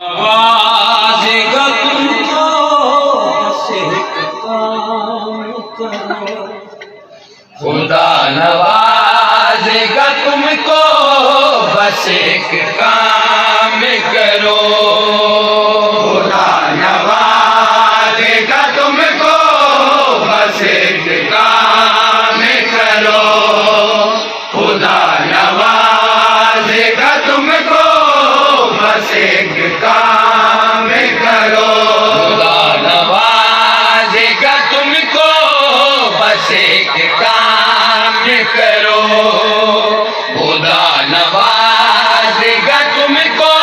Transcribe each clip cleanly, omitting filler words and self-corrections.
نوازے گا تم کو بس ایک کام کرو، خدا نوازے گا تم کو بس ایک کام کرو، خدا نوازے گا تم کو بس ایک کام کرو، خدا نوازے گا تم کو بس ایک کام کرو، خدا نوازے گا تم کو بس ایک کام کرو، خدا نوازے گا تم کو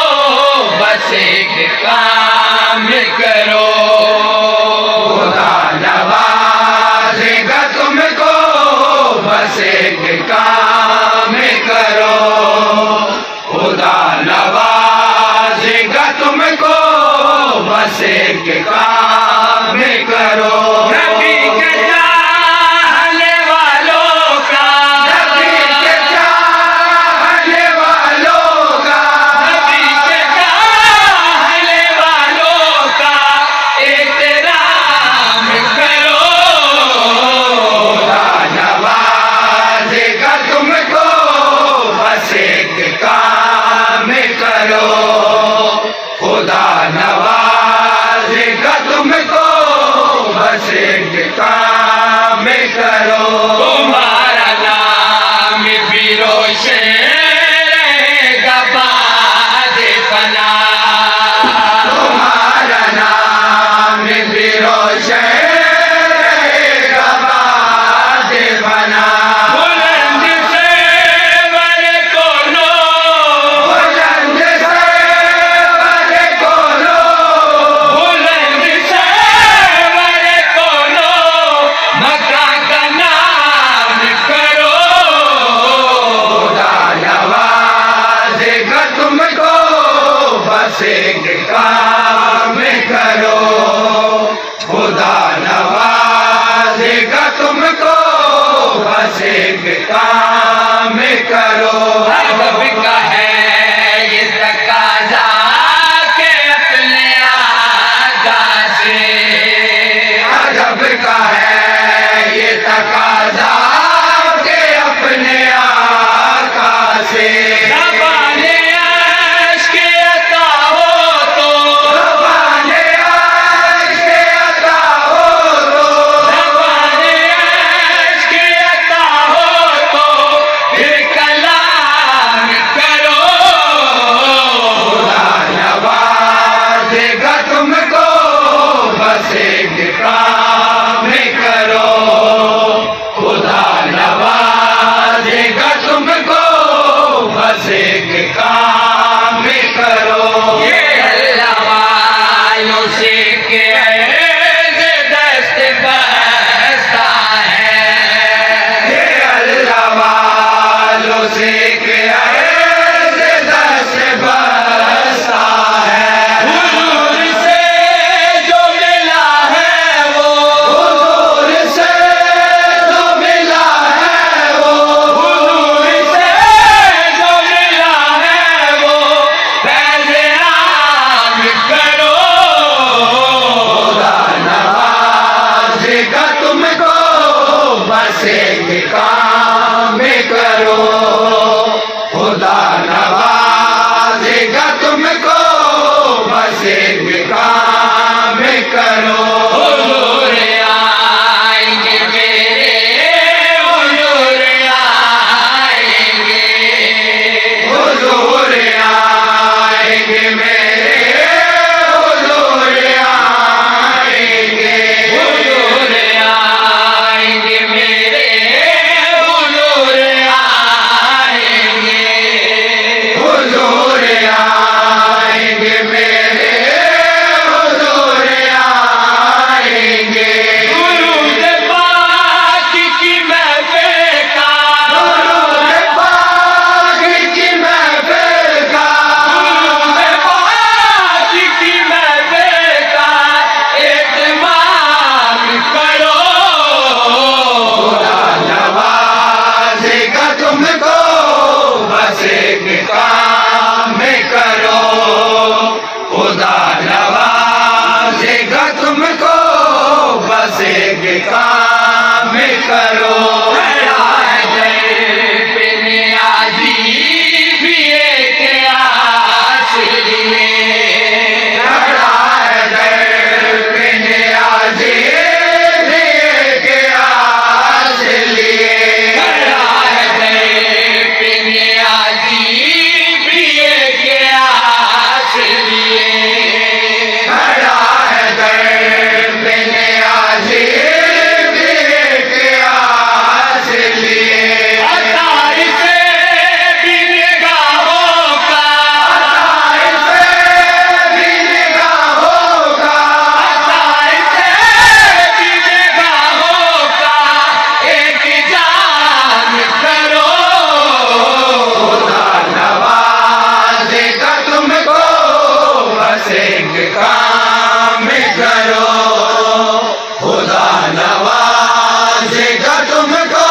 بس ایک کام کرو، خدا نوازے گا تم کو بس ایک کام کرو، خدا نوازے گا تم کو بس ایک کام کرو، نبی کے چاہنے والوں کا، نبی کے چاہنے والوں کا، نبی کے چاہنے والوں کا احترام کرو، خدا نوازے گا تم کو بس ایک کام کرو، خدا نوازے گا ایک کام کرو خدا نوازے گا تم کو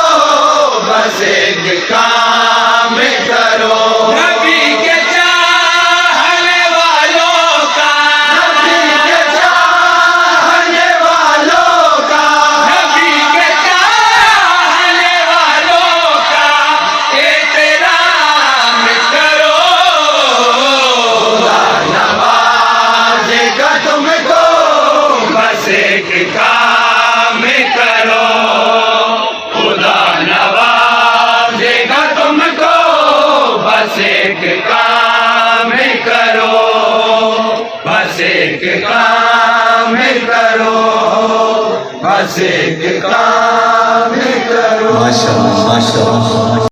بس ایک کام کرو نبی کے چاہنے والوں کا نبی کے چاہنے والوں کا نبی کے چاہنے والوں کا احترام کرو خدا نوازے گا تم کو بس ایک کام کرو خدا نوازے گا تم کو بس ایک کام کرو بس ایک کام کرو بس ایک کام کرو ماشاءاللہ ماشاءاللہ